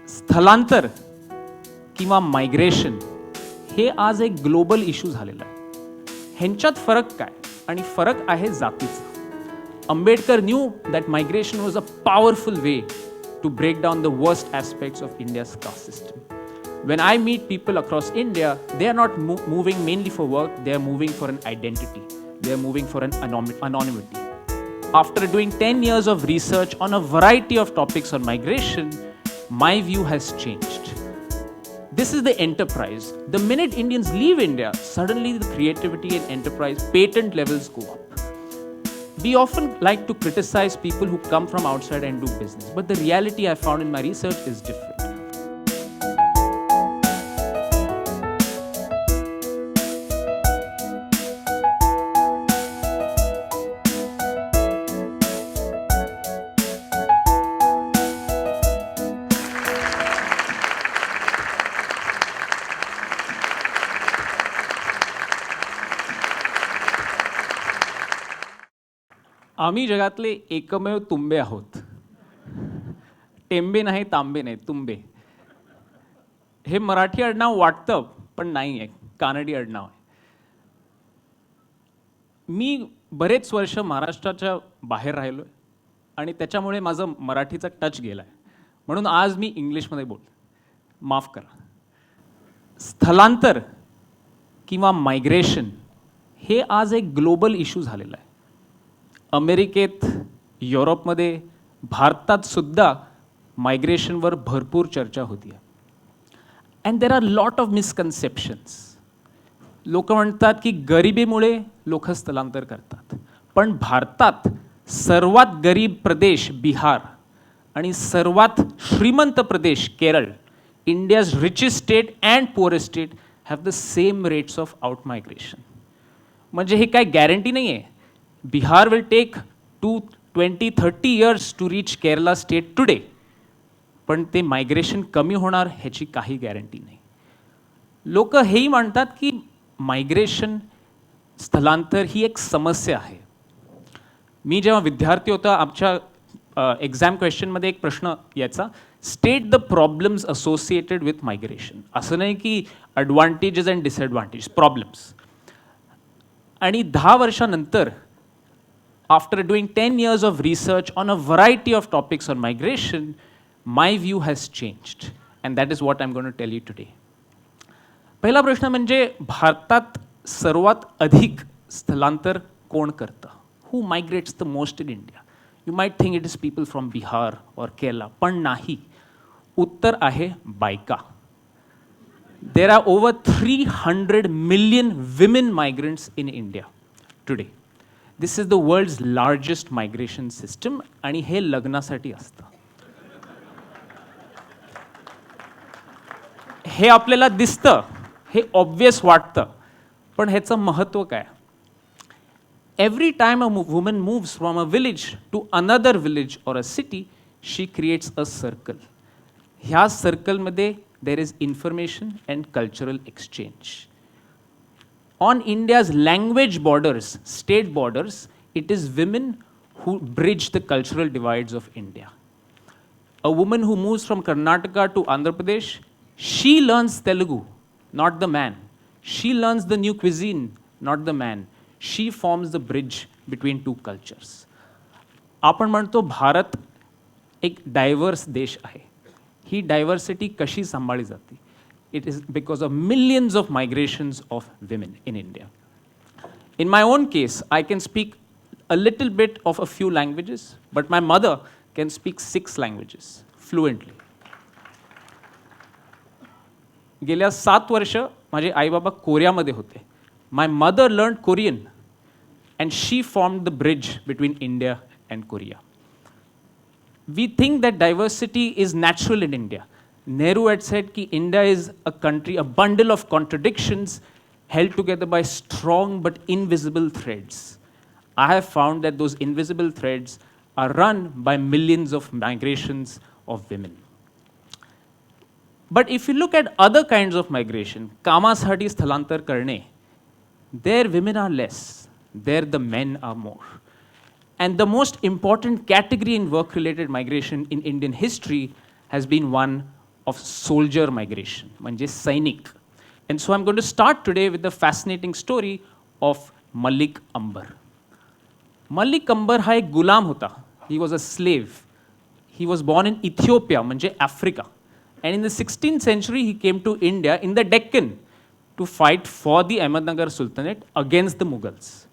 स्थलांतर किंवा मायग्रेशन हे आज एक ग्लोबल इश्यू झालेला आहे. ह्यांच्यात फरक काय? आणि फरक आहे जातीचा. Ambedkar knew that migration was a powerful way to break down the worst aspects of India's caste system. When I meet people across India, they are not moving mainly for work, they are moving for an identity. They are moving for an anonymity. After doing 10 years of research on a variety of topics on migration, my view has changed. This is the enterprise. The minute Indians leave India, suddenly the creativity and enterprise patent levels go up. We often like to criticize people who come from outside and do business, but the reality I found in my research is different. आम्ही जगातले एकमेव तुंबे आहोत. टेंबे नाही, तांबे नाही, तुंबे. हे मराठी आडनाव वाटतं पण नाही आहे, कानडी आडनाव आहे. मी बरेच वर्ष महाराष्ट्राच्या बाहेर राहिलोय आणि त्याच्यामुळे माझं मराठीचा टच गेलाय, म्हणून आज मी इंग्लिशमध्ये बोलतो. माफ करा. स्थलांतर किंवा मायग्रेशन हे आज एक ग्लोबल इश्यू झालेला आहे. अमेरिकेत, युरोपमध्ये, भारतात सुद्धा मायग्रेशनवर भरपूर चर्चा होती आहे. And there are lot of misconceptions. लोक म्हणतात की गरिबीमुळे लोक स्थलांतर करतात, पण भारतात सर्वात गरीब प्रदेश बिहार आणि सर्वात श्रीमंत प्रदेश Kerala, India's richest state and poorest state, have the same rates of out migration. म्हणजे हे काय गॅरंटी नाही आहे. Bihar will take 20-30 years to reach Kerala state today. पण ते मायग्रेशन कमी होणार ह्याची काही गॅरंटी नाही. लोक हेही म्हणतात की मायग्रेशन, स्थलांतर ही एक समस्या आहे. मी जेव्हा विद्यार्थी होता, आमच्या एक्झाम क्वेश्चनमध्ये एक प्रश्न याचा, state the problems associated with migration. असं नाही की ॲडव्हान्टेजेस अँड डिसएडव्हान्टेज, प्रॉब्लेम्स. आणि 10 वर्षानंतर, after doing 10 years of research on a variety of topics on migration, my view has changed. And that is what I'm going to tell you today. पहिला प्रश्न म्हणजे भारतात सर्वात अधिक स्थलांतर कोण करतं? Who migrates the most in India? You might think it is people from Bihar or Kerala, पण नाही. उत्तर आहे बायका. There are over 300 million women migrants in India today. This is the world's largest migration system, आणि हे लग्नासाठी असतं. हे आपल्याला दिसतं, हे obvious वाटतं, पण ह्याचं महत्त्व काय? Every time a woman moves from a village to another village or a city, she creates a circle. ह्या सर्कलमध्ये there is information and cultural exchange. On India's language borders, state borders, it is women who bridge the cultural divides of India. A woman who moves from Karnataka to Andhra Pradesh, she learns Telugu, not the man. She learns the new cuisine, not the man. She forms the bridge between two cultures. आपण म्हणतो भारत एक diverse देश आहे. ही diversity कशी सांभाळली जाते? It is because of millions of migrations of women in India. In my own case, I can speak a little bit of a few languages, but my mother can speak 6 languages fluently. गेल्या 7 वर्ष माझे आई-बाबा कोरियामध्ये होते. My mother learned Korean and she formed the bridge between India and Korea. We think that diversity is natural in India. Nehru had said that India is a country, a bundle of contradictions held together by strong but invisible threads. I have found that those invisible threads are run by millions of migrations of women. But if you look at other kinds of migration, कामासाठी स्थलांतर करणे, there women are less, there the men are more. And the most important category in work-related migration in Indian history has been one of soldier migration, म्हणजे सैनिक. And so I'm going to start today with the fascinating story of Malik Ambar. Malik Ambar हा एक गुलाम होता. He was a slave. He was born in Ethiopia, म्हणजे Africa. And in the 16th century, he came to India in the Deccan to fight for the Ahmednagar Sultanate against the Mughals.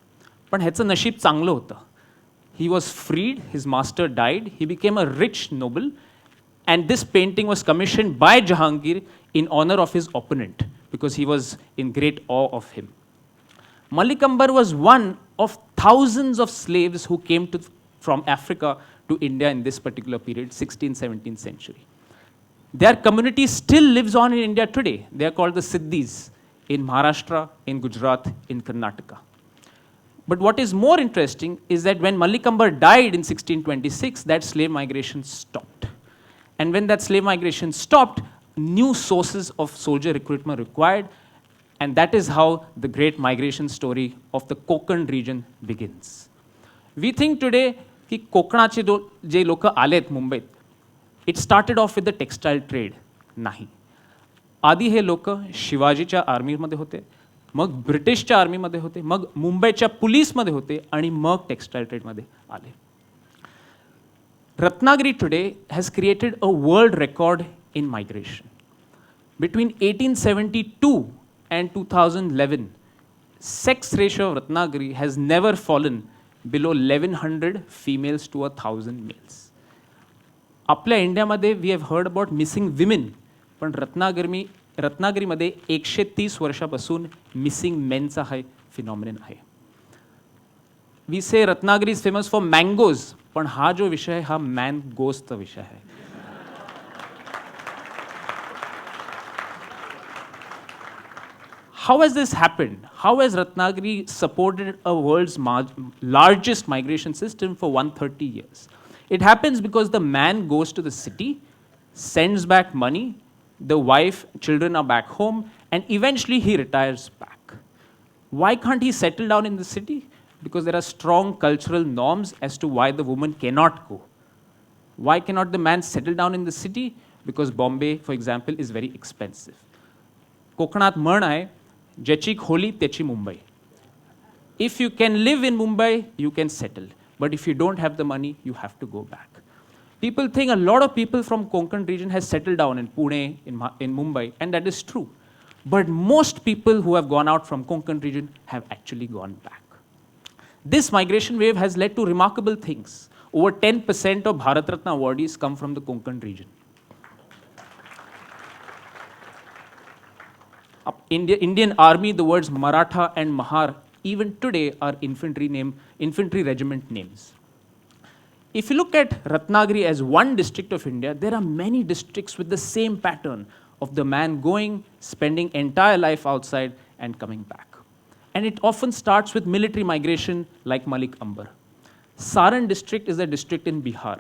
पण ह्याचं नशीब चांगलं होतं. He was freed, his master died, he became a rich noble, and this painting was commissioned by Jahangir in honor of his opponent because he was in great awe of him. Malik Ambar was one of thousands of slaves who came from Africa to India in this particular period, 16th, 17th century. Their community still lives on in India today. They are called the Siddhis in Maharashtra, in Gujarat, in Karnataka. But what is more interesting is that when Malik Ambar died in 1626, that slave migration stopped. And when that slave migration stopped, new sources of soldier recruitment required, and that is how the great migration story of the Konkan region begins. We think today की कोकणाचे जे लोक आलेत मुंबईत, it started off with the textile trade. नाही. आधी हे लोक शिवाजीच्या आर्मीमध्ये होते, मग ब्रिटिशच्या आर्मीमध्ये होते, मग मुंबईच्या पोलीसमध्ये होते आणि मग टेक्स्टाईल ट्रेडमध्ये आले. Ratnagiri today has created a world record in migration. Between 1872 and 2011, sex ratio of Ratnagiri has never fallen below 1100 females to 1000 males. आपल्या इंडियामध्ये we have heard about missing women, पण रत्नागिरीमध्ये 130 वर्षापासून मिसिंग मेनचा हा फिनॉमिनन आहे. वी से Ratnagiri is famous for mangoes, पण हा जो विषय आहे हा मॅनगोजचा विषय आहे. How has this happened? How has Ratnagiri supported a world's largest migration system for 130 years? It happens because the man goes to the city, sends back money, the wife, children are back home, and eventually he retires back. Why can't he settle down in the city? Because there are strong cultural norms as to why the woman cannot go. Why cannot the man settle down in the city? Because Bombay, for example, is very expensive. कोकणात म्हण आहे, ज्याची खोली त्याची Mumbai. If you can live in Mumbai, you can settle. But if you don't have the money, you have to go back. People think a lot of people from Konkan region has settled down in Pune, in Mumbai, and that is true. But most people who have gone out from Konkan region have actually gone back. This migration wave has led to remarkable things. Over 10% of Bharat Ratna awardees come from the Konkan region. Indian Army, the words Maratha and Mahar even today are infantry regiment names. If you look at Ratnagiri as one district of India, there are many districts with the same pattern of the man going, spending entire life outside and coming back. And it often starts with military migration like Malik Ambar. Saran district is a district in Bihar.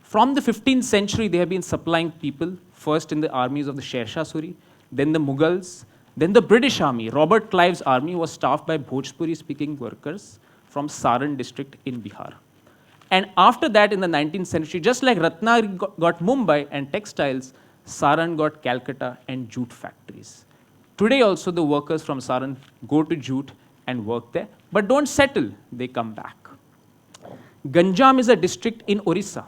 From the 15th century, they have been supplying people, first in the armies of the Sher Shah Suri, then the Mughals, then the British army. Robert Clive's army was staffed by Bhojpuri-speaking workers from Saran district in Bihar. And after that, in the 19th century, just like Ratnagiri got Mumbai and textiles, Saran got Calcutta and jute factories. Today also, the workers from Saran go to jute and work there, but don't settle, they come back. Ganjam is a district in Orissa.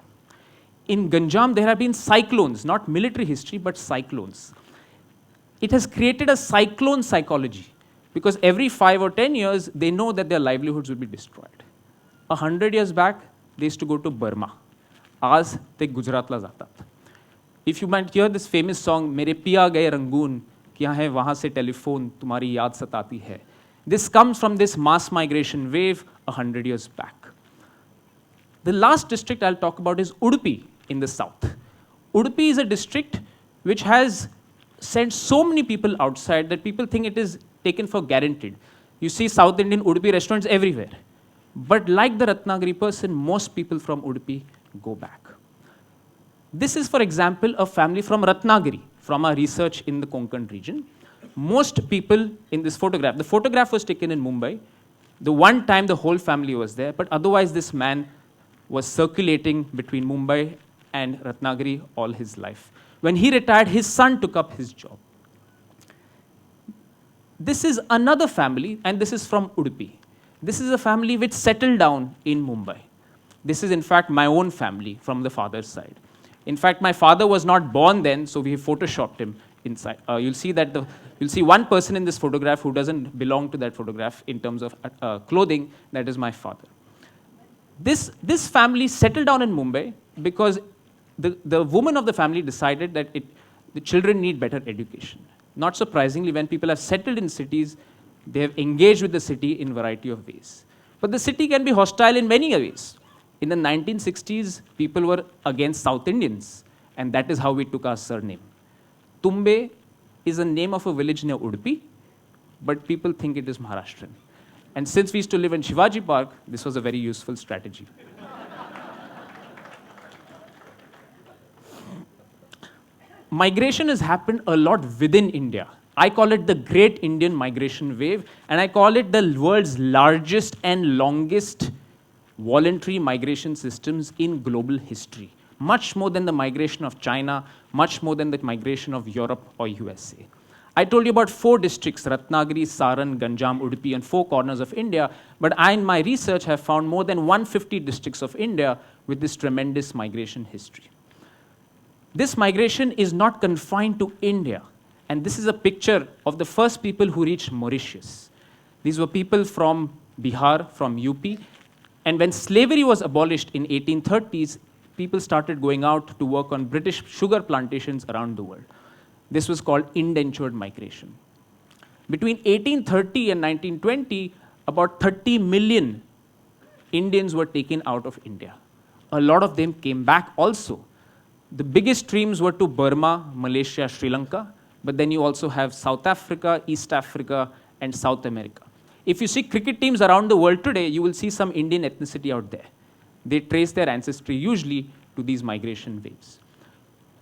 In Ganjam, there have been cyclones, not military history, but cyclones. It has created a cyclone psychology because every 5 or 10 years, they know that their livelihoods will be destroyed. 100 years back, they used to go to Burma. आज ते गुजरातला जातात. If you might hear this famous song, मेरे पिया गए Rangoon, क्या है वहाँ से टेलीफोन, तुम्हारी याद सताती है. This comes from this mass migration wave 100 years back. The last district I'll talk about is Udupi in the south. Udupi is a district which has sent so many people outside that people think it is taken for guaranteed. You see South Indian Udupi restaurants everywhere. But like the Ratnagiri person, most people from Udupi go back. This is, for example, a family from Ratnagiri, from our research in the Konkan region. Most people in this photograph, the photograph was taken in Mumbai. The one time the whole family was there, but otherwise this man was circulating between Mumbai and Ratnagiri all his life. When he retired, his son took up his job. This is another family, and this is from Udupi. This is a family which settled down in Mumbai. This is, in fact, my own family from the father's side. In fact, my father was not born then, so we have photoshopped him inside. You'll see one person in this photograph who doesn't belong to that photograph in terms of clothing. That is my father. This family settled down in Mumbai because the woman of the family decided that the children need better education. Not surprisingly, when people have settled in cities, they have engaged with the city in a variety of ways. But the city can be hostile in many ways. In the 1960s, people were against South Indians, and that is how we took our surname. Tumbe is a name of a village near Udupi, but people think it is Maharashtrian. And since we used to live in Shivaji Park, this was a very useful strategy. Migration has happened a lot within India. I call it the Great Indian Migration Wave, and I call it the world's largest and longest voluntary migration systems in global history. Much more than the migration of China, much more than the migration of Europe or USA. I told you about 4 districts, Ratnagiri, Saran, Ganjam, Udupi, and 4 corners of India, but I, in my research, have found more than 150 districts of India with this tremendous migration history. This migration is not confined to India, and this is a picture of the first people who reached Mauritius. These were people from Bihar, from UP, and when slavery was abolished in 1830s, people started going out to work on British sugar plantations around the world. This was called indentured migration. Between 1830 and 1920, about 30 million Indians were taken out of India. A lot of them came back also. The biggest streams were to Burma, Malaysia, Sri Lanka, but then you also have South Africa, East Africa, and South America. If you see cricket teams around the world today, you will see some Indian ethnicity out there. They trace their ancestry usually to these migration waves.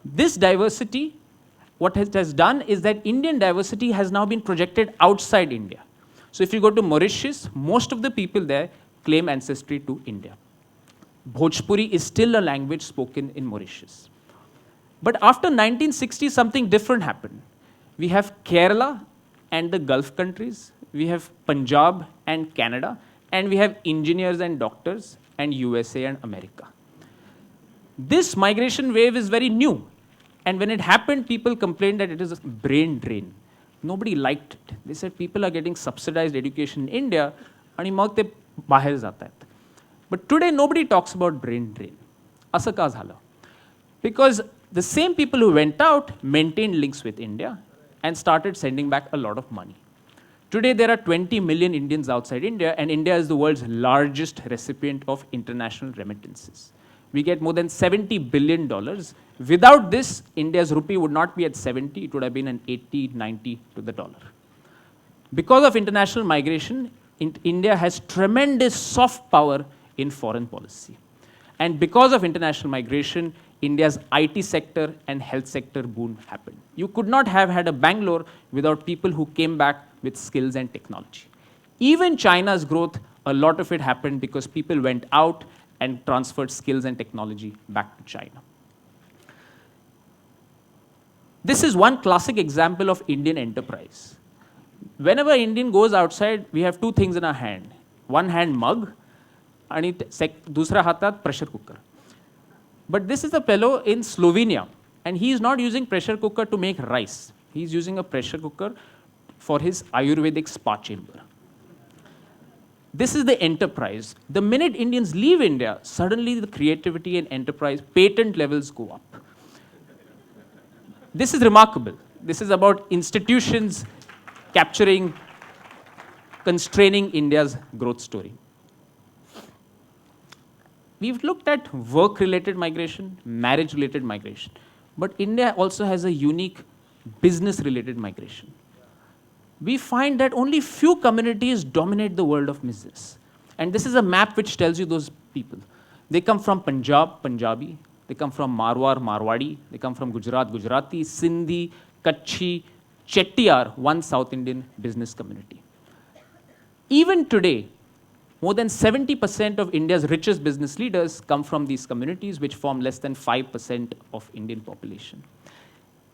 This diversity, what it has done is that Indian diversity has now been projected outside India. So if you go to Mauritius, most of the people there claim ancestry to India. Bhojpuri is still a language spoken in Mauritius. But after 1960, something different happened. We have Kerala and the Gulf countries, we have Punjab and Canada, and we have engineers and doctors and USA and America. This migration wave is very new. And when it happened, people complained that it is a brain drain. Nobody liked it. They said people are getting subsidized education in India, and मग ते बाहेर जात आहेत. But today, nobody talks about brain drain. असं का झालं? Because the same people who went out maintained links with India and started sending back a lot of money. Today, there are 20 million Indians outside India, and India is the world's largest recipient of international remittances. We get more than $70 billion. Without this, India's rupee would not be at 70, it would have been an 80, 90 to the dollar. Because of international migration, India has tremendous soft power in foreign policy. And because of international migration, India's IT sector and health sector boom happened. You could not have had a Bangalore without people who came back with skills and technology. Even China's growth, a lot of it happened because people went out and transferred skills and technology back to China. This is one classic example of Indian enterprise. Whenever an Indian goes outside, we have 2 things in our hand. One hand mug, and दूसरा हातात pressure cooker. But this is a fellow in Slovenia, and he is not using pressure cooker to make rice. He is using a pressure cooker for his Ayurvedic spa chamber. This is the enterprise. The minute Indians leave India, suddenly the creativity and enterprise patent levels go up. This is remarkable. This is about institutions capturing, constraining India's growth story. We've looked at work-related migration, marriage-related migration, but India also has a unique business-related migration. We find that only few communities dominate the world of business. And this is a map which tells you those people. They come from Punjab, Punjabi. They come from Marwar, Marwadi. They come from Gujarat, Gujarati, Sindhi, Kutchi, Chettiar, one South Indian business community. Even today, More than 70% of India's richest business leaders come from these communities, which form less than 5% of Indian population.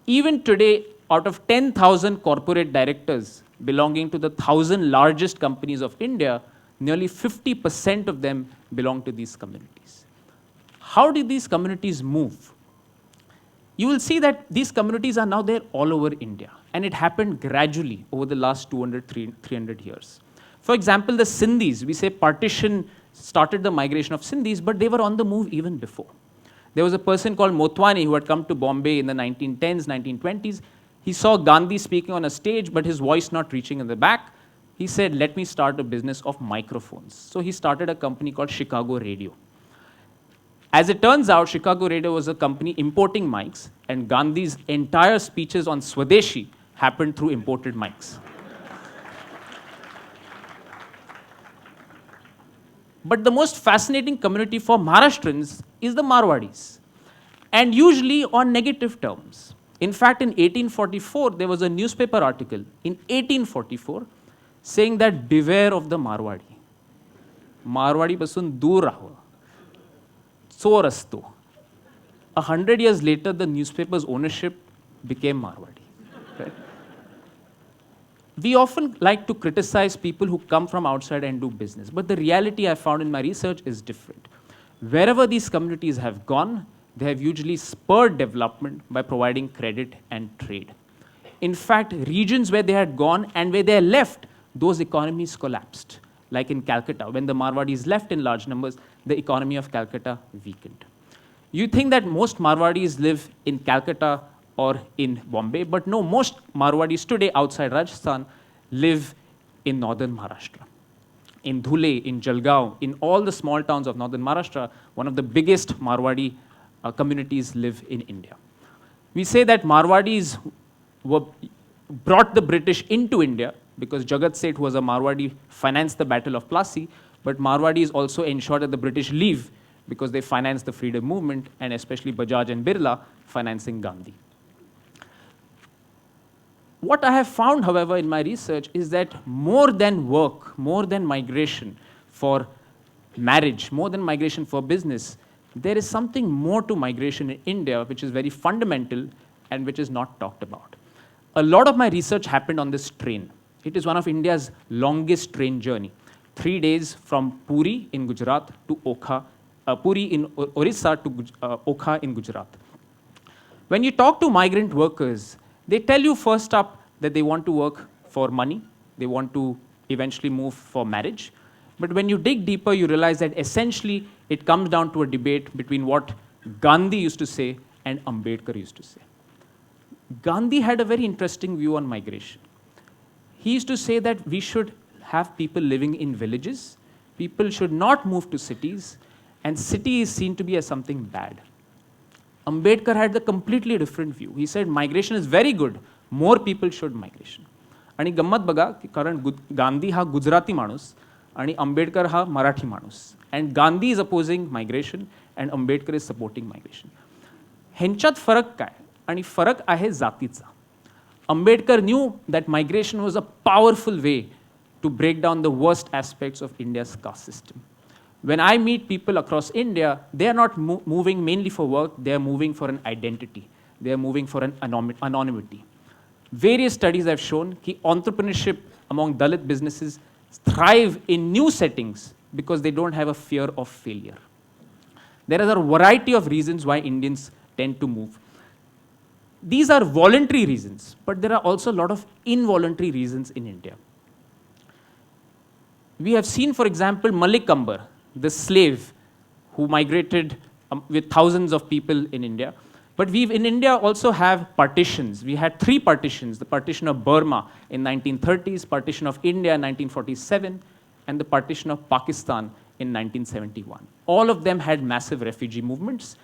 Even today, out of 10,000 corporate directors belonging to the 1,000 largest companies of India, nearly 50% of them belong to these communities. How did these communities move? You will see that these communities are now there all over India, and it happened gradually over the last 300 years. For example, the Sindhis, we say partition started the migration of Sindhis, but they were on the move even before. There was a person called Motwani who had come to Bombay in the 1910s, 1920s. He saw Gandhi speaking on a stage, but his voice not reaching in the back. He said, let me start a business of microphones. So he started a company called Chicago Radio. As it turns out, Chicago Radio was a company importing mics, and Gandhi's entire speeches on Swadeshi happened through imported mics. But the most fascinating community for Maharashtrians is the Marwadis, and usually on negative terms. In fact, in 1844, there was a newspaper article in 1844 saying that beware of the Marwadi. Marwadi pasun dur rahawa. Chor asto. 100 years later, the newspaper's ownership became Marwadi. Right? We often like to criticize people who come from outside and do business, but the reality I found in my research is different. Wherever these communities have gone, they have usually spurred development by providing credit and trade. In fact, regions where they had gone and where they left, those economies collapsed. Like in Calcutta, when the Marwadis left in large numbers, the economy of Calcutta weakened. You think that most Marwadis live in Calcutta or in Bombay, but no, most Marwadis today outside Rajasthan live in northern Maharashtra. In Dhule, in Jalgaon, in all the small towns of northern Maharashtra, one of the biggest Marwadi communities live in India. We say that Marwadis brought the British into India because Jagat Seth, who was a Marwadi, financed the Battle of Plassey, but Marwadis also ensured that the British leave because they financed the freedom movement, and especially Bajaj and Birla financing Gandhi. What I have found, however, in my research is that more than work, more than migration for marriage, more than migration for business, there is something more to migration in India which is very fundamental and which is not talked about. A lot of my research happened on this train. It is one of India's longest train journey. 3 days from Puri in Gujarat to Okha, Puri in Orissa to Okha in Gujarat. When you talk to migrant workers, they tell you first up that they want to work for money, they want to eventually move for marriage. But when you dig deeper, you realize that essentially it comes down to a debate between what Gandhi used to say and Ambedkar used to say. Gandhi had a very interesting view on migration. He used to say that we should have people living in villages, people should not move to cities, and city is seen to be as something bad. Ambedkar had the completely different view. He said migration is very good, more people should migration. आणि गंमत बघा की कारण गांधी हा गुजराती माणूस आणि आंबेडकर हा मराठी माणूस, and Gandhi is opposing migration and Ambedkar is supporting migration. ह्यांच्यात फरक काय? आणि फरक आहे जातीचा. Ambedkar knew that migration was a powerful way to break down the worst aspects of India's caste system. When I meet people across India, they are not moving mainly for work, they are moving for an identity. They are moving for an anonymity. Various studies have shown that entrepreneurship among Dalit businesses thrive in new settings because they don't have a fear of failure. There are a variety of reasons why Indians tend to move. These are voluntary reasons, but there are also a lot of involuntary reasons in India. We have seen, for example, Malik Ambar, the slave who migrated with thousands of people in India. But we in India also have partitions. We had 3 partitions, the partition of Burma in 1930s, partition of India in 1947, and the partition of Pakistan in 1971. All of them had massive refugee movements,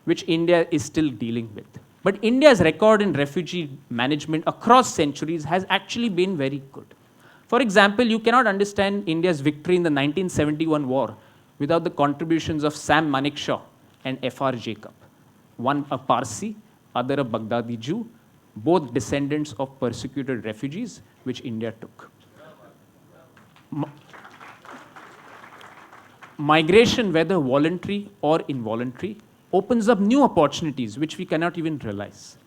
which India is still dealing with. But India's record in refugee management across centuries has actually been very good. For example, you cannot understand India's victory in the 1971 war without the contributions of Sam Manekshaw and F.R. Jacob. One a Parsi, other a Baghdadi Jew, both descendants of persecuted refugees, which India took. migration, whether voluntary or involuntary, opens up new opportunities which we cannot even realize.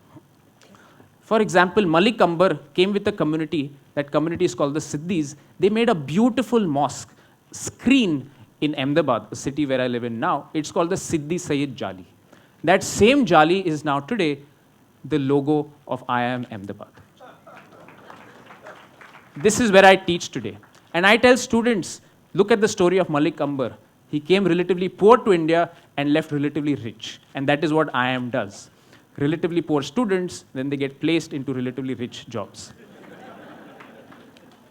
For example, Malik Ambar came with a community. That community is called the Siddhis. They made a beautiful mosque screen in Ahmedabad, a city where I live in now. It's called the Siddhi Sayyid Jali. That same Jali is now today the logo of IIM Ahmedabad. This is where I teach today. And I tell students, look at the story of Malik Ambar. He came relatively poor to India and left relatively rich. And that is what IIM does. Relatively poor students, then they get placed into relatively rich jobs.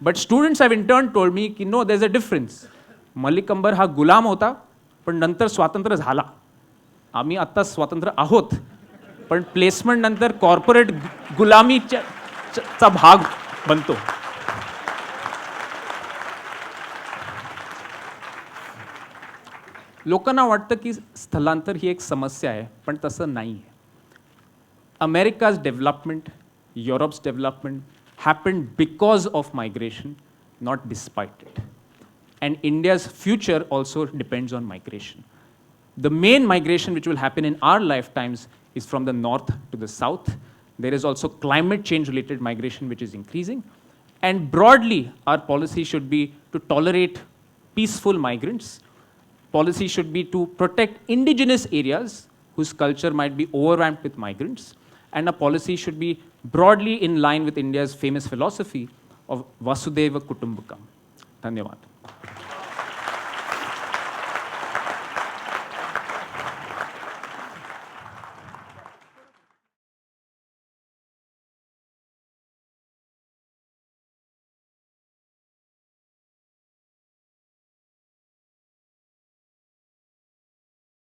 But students have in turn told me, ki, no, there's a difference. Malik Ambar हा गुलाम होता, पण नंतर स्वातंत्र्य झाला. आम्ही आता स्वातंत्र्य आहोत, पण प्लेसमेंट नंतर कॉर्पोरेट गुलामीचा भाग बनतो. लोकांना वाटतं की स्थलांतर ही एक समस्या आहे, पण तसं नाही आहे. America's development, Europe's development happened because of migration, not despite it. And India's future also depends on migration. The main migration which will happen in our lifetimes is from the north to the south. There is also climate change related migration which is increasing. And broadly, our policy should be to tolerate peaceful migrants. Policy should be to protect indigenous areas whose culture might be overwhelmed with migrants. And a policy should be broadly in line with India's famous philosophy of Vasudhaiva Kutumbakam. Dhanyavad.